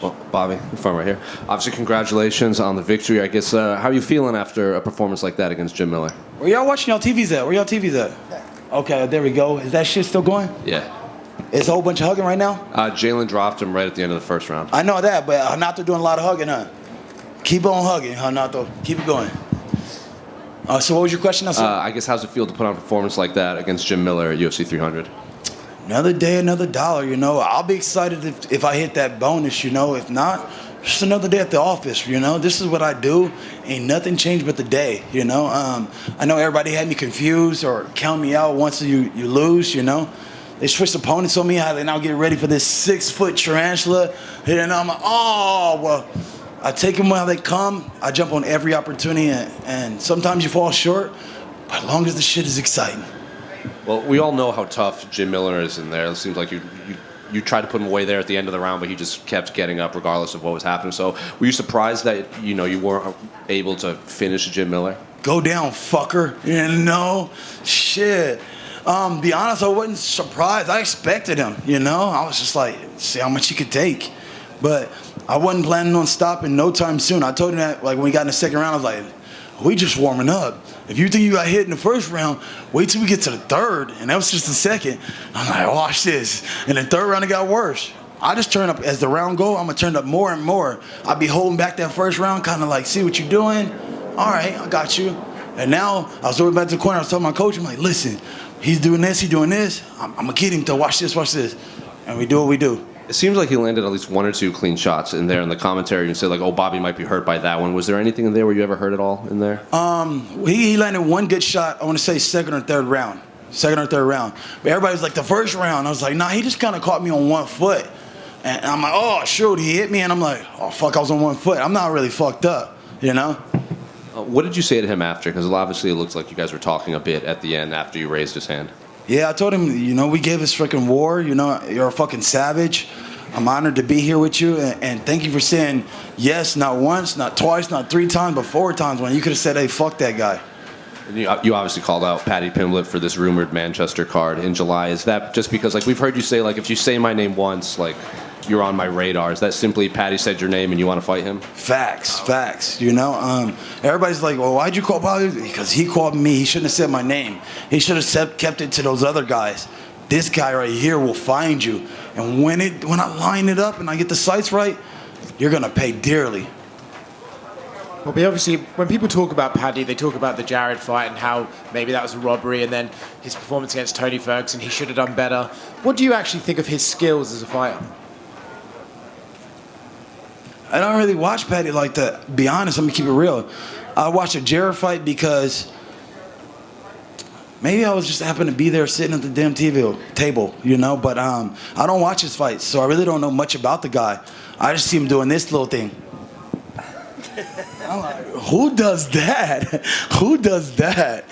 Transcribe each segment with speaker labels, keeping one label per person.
Speaker 1: Well, Bobby, from right here. Obviously, congratulations on the victory. I guess, how are you feeling after a performance like that against Jim Miller?
Speaker 2: Where y'all watching y'all TVs at? Where y'all TVs at? Okay, there we go. Is that shit still going?
Speaker 1: Yeah.
Speaker 2: It's a whole bunch of hugging right now?
Speaker 1: Jalen dropped him right at the end of the first round.
Speaker 2: I know that, but Hanato doing a lot of hugging, huh? Keep on hugging, Hanato. Keep it going. So what was your question?
Speaker 1: I guess, how's it feel to put on a performance like that against Jim Miller at UFC 300?
Speaker 2: Another day, another dollar, you know. I'll be excited if I hit that bonus, you know. If not, just another day at the office, you know. This is what I do. Ain't nothing changed but the day, you know. I know everybody had me confused or count me out once you lose, you know. They switched opponents on me, how they now get ready for this 6-foot tarantula. And I'm like, oh, well, I take them while they come. I jump on every opportunity, and sometimes you fall short, but as long as the shit is exciting.
Speaker 1: Well, we all know how tough Jim Miller is in there. It seems like you tried to put him away there at the end of the round, but he just kept getting up regardless of what was happening. So were you surprised that, you know, you weren't able to finish Jim Miller?
Speaker 2: Go down, fucker. You know? Shit. Be honest, I wasn't surprised. I expected him, you know? I was just like, see how much he could take. But I wasn't planning on stopping no time soon. I told him that, like, when we got in the second round, I was like, we just warming up. If you think you got hit in the first round, wait till we get to the third. And that was just the second. I'm like, watch this. And the third round, it got worse. I just turn up, as the round go, I'm going to turn up more and more. I'll be holding back that first round, kind of like, see what you're doing? All right, I got you. And now, I was going back to the corner, I was telling my coach, I'm like, listen, he's doing this, he's doing this. I'm going to get him to watch this, watch this. And we do what we do.
Speaker 1: It seems like he landed at least one or two clean shots in there in the commentary. You said, like, oh, Bobby might be hurt by that one. Was there anything in there where you ever hurt at all in there?
Speaker 2: He landed one good shot, I want to say second or third round. But everybody was like, the first round. I was like, nah, he just kind of caught me on 1 foot. And I'm like, oh, shoot, he hit me. And I'm like, oh, fuck, I was on 1 foot. I'm not really fucked up, you know?
Speaker 1: What did you say to him after? Because obviously it looks like you guys were talking a bit at the end after you raised his hand.
Speaker 2: Yeah, I told him, you know, we gave this freaking war. You know, you're a fucking savage. I'm honored to be here with you, and thank you for saying yes, not once, not twice, not 3 times, but 4 times when you could have said, hey, fuck that guy.
Speaker 1: You obviously called out Paddy Pimblett for this rumored Manchester card in July. Is that just because, like, we've heard you say, like, if you say my name once, like, you're on my radar? Is that simply Paddy said your name and you want to fight him?
Speaker 2: Facts. You know, everybody's like, well, why'd you call Paddy? Because he called me. He shouldn't have said my name. He should have kept it to those other guys. This guy right here will find you. And when I line it up and I get the sights right, you're going to pay dearly.
Speaker 3: Well, obviously, when people talk about Paddy, they talk about the Jared fight and how maybe that was a robbery, and then his performance against Tony Ferguson, he should have done better. What do you actually think of his skills as a fighter?
Speaker 2: I don't really watch Paddy like that. Be honest, let me keep it real. I watched a Jared fight because maybe I was just happened to be there sitting at the damn TV table, you know? But I don't watch his fights, so I really don't know much about the guy. I just see him doing this little thing. I'm like, who does that? Who does that?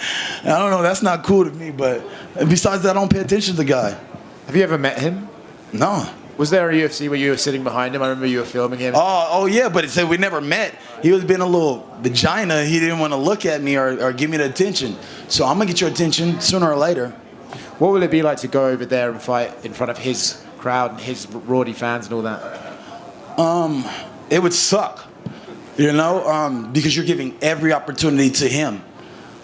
Speaker 2: I don't know, that's not cool to me, but besides that, I don't pay attention to the guy.
Speaker 3: Have you ever met him?
Speaker 2: No.
Speaker 3: Was there a UFC where you were sitting behind him? I remember you were filming him.
Speaker 2: Oh yeah, but it said we never met. He was being a little vagina. He didn't want to look at me or give me the attention. So I'm going to get your attention sooner or later.
Speaker 3: What will it be like to go over there and fight in front of his crowd and his Roddy fans and all that?
Speaker 2: It would suck, you know, because you're giving every opportunity to him.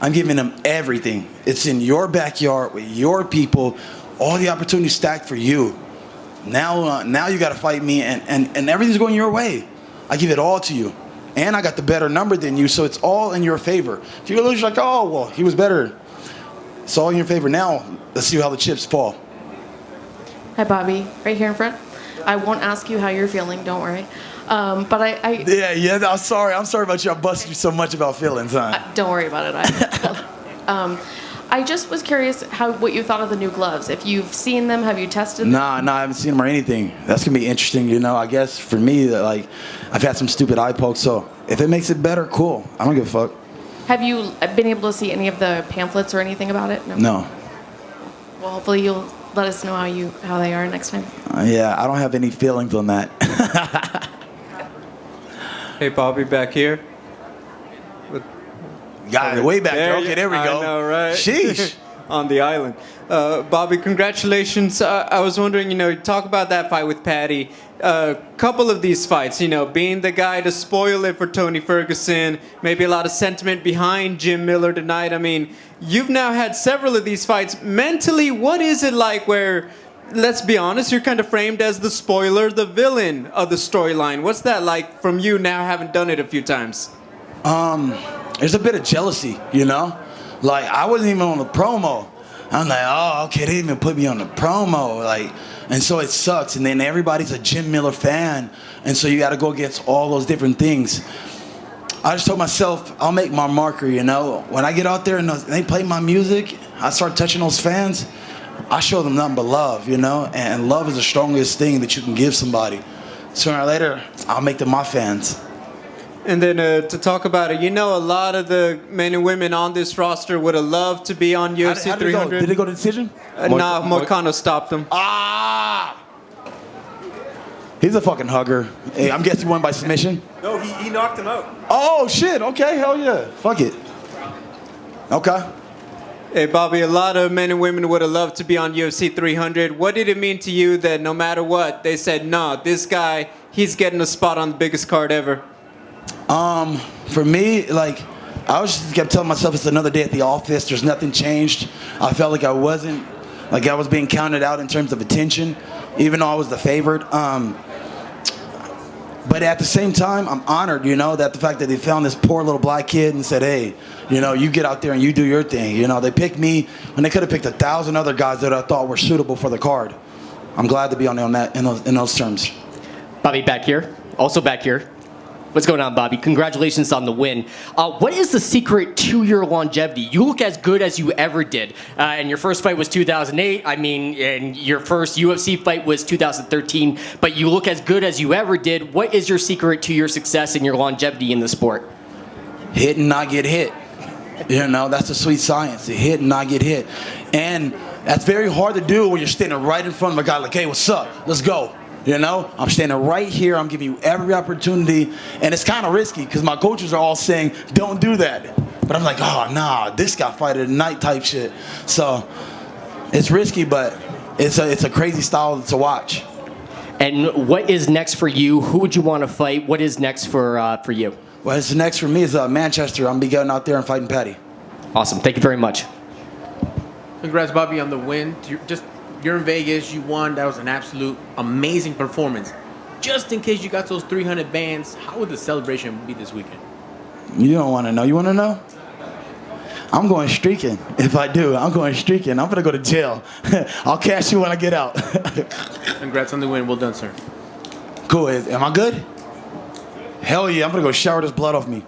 Speaker 2: I'm giving him everything. It's in your backyard with your people. All the opportunities stacked for you. Now you got to fight me, and everything's going your way. I give it all to you. And I got the better number than you, so it's all in your favor. If you lose, you're like, oh, well, he was better. It's all in your favor. Now, let's see how the chips fall.
Speaker 4: Hi, Bobby. Right here in front. I won't ask you how you're feeling, don't worry. But I
Speaker 2: Yeah, I'm sorry. I'm sorry about you. I busted you so much about feelings, huh?
Speaker 4: don't worry about it. I just was curious what you thought of the new gloves. If you've seen them, have you tested them?
Speaker 2: Nah, I haven't seen them or anything. That's going to be interesting, you know. I guess for me, like, I've had some stupid eye pokes, so if it makes it better, cool. I don't give a fuck.
Speaker 4: Have you been able to see any of the pamphlets or anything about it?
Speaker 2: No.
Speaker 4: Well, hopefully you'll let us know how they are next time.
Speaker 2: Yeah, I don't have any feelings on that.
Speaker 5: Hey, Bobby, back here.
Speaker 2: Got it way back there. Okay, there we go.
Speaker 5: I know, right?
Speaker 2: Sheesh.
Speaker 5: on the island. Bobby, congratulations. I was wondering, talk about that fight with Paddy. A couple of these fights, being the guy to spoil it for Tony Ferguson, maybe a lot of sentiment behind Jim Miller tonight. I mean, you've now had several of these fights. Mentally, what is it like where, let's be honest, you're kind of framed as the spoiler, the villain of the storyline? What's that like from you now having done it a few times?
Speaker 2: There's a bit of jealousy, Like, I wasn't even on the promo. I'm like, oh, okay, they didn't even put me on the promo. Like, and so it sucks. And then everybody's a Jim Miller fan. And so you got to go against all those different things. I just told myself, I'll make my marker, When I get out there and they play my music, I start touching those fans, I show them nothing but love, And love is the strongest thing that you can give somebody. Sooner or later, I'll make them my fans.
Speaker 5: And then to talk about it, a lot of the men and women on this roster would have loved to be on UFC
Speaker 2: How did it go?
Speaker 5: 300.
Speaker 2: Did it go to decision?
Speaker 5: Nah, Moicano stopped them.
Speaker 2: Ah! He's a fucking hugger. Hey, I'm guessing he won by submission?
Speaker 6: No, he knocked him out.
Speaker 2: Oh, shit. Okay, hell yeah. Fuck it. Okay.
Speaker 5: Hey, Bobby, a lot of men and women would have loved to be on UFC 300. What did it mean to you that no matter what, they said, no, this guy, he's getting a spot on the biggest card ever?
Speaker 2: For me, like, I was just kept telling myself it's another day at the office. There's nothing changed. I felt like I was being counted out in terms of attention, even though I was the favorite. But at the same time, I'm honored, that the fact that they found this poor little black kid and said, hey, you get out there and you do your thing. They picked me when they could have picked 1,000 other guys that I thought were suitable for the card. I'm glad to be on that in those terms.
Speaker 7: Bobby back here, also back here. What's going on, Bobby? Congratulations on the win. What is the secret to your longevity? You look as good as you ever did. And your first fight was 2008. And your first UFC fight was 2013. But you look as good as you ever did. What is your secret to your success and your longevity in the sport?
Speaker 2: Hit and not get hit. That's the sweet science. To hit and not get hit. And that's very hard to do when you're standing right in front of a guy like, hey, what's up? Let's go. I'm standing right here. I'm giving you every opportunity. And it's kind of risky because my coaches are all saying, don't do that. But I'm like, oh, nah, this guy fight at night type shit. So it's risky, but it's a crazy style to watch.
Speaker 7: And what is next for you? Who would you want to fight? What is next for you?
Speaker 2: What's next for me is Manchester. I'm going to be going out there and fighting Paddy.
Speaker 7: Awesome. Thank you very much.
Speaker 6: Congrats, Bobby, on the win. You're in Vegas. You won. That was an absolute amazing performance. Just in case you got those 300 bands, how would the celebration be this weekend?
Speaker 2: You don't want to know. You want to know? I'm going streaking. If I do, I'm going streaking. I'm going to go to jail. I'll cash you when I get out.
Speaker 6: Congrats on the win. Well done, sir.
Speaker 2: Cool. Am I good? Hell yeah. I'm going to go shower this blood off me.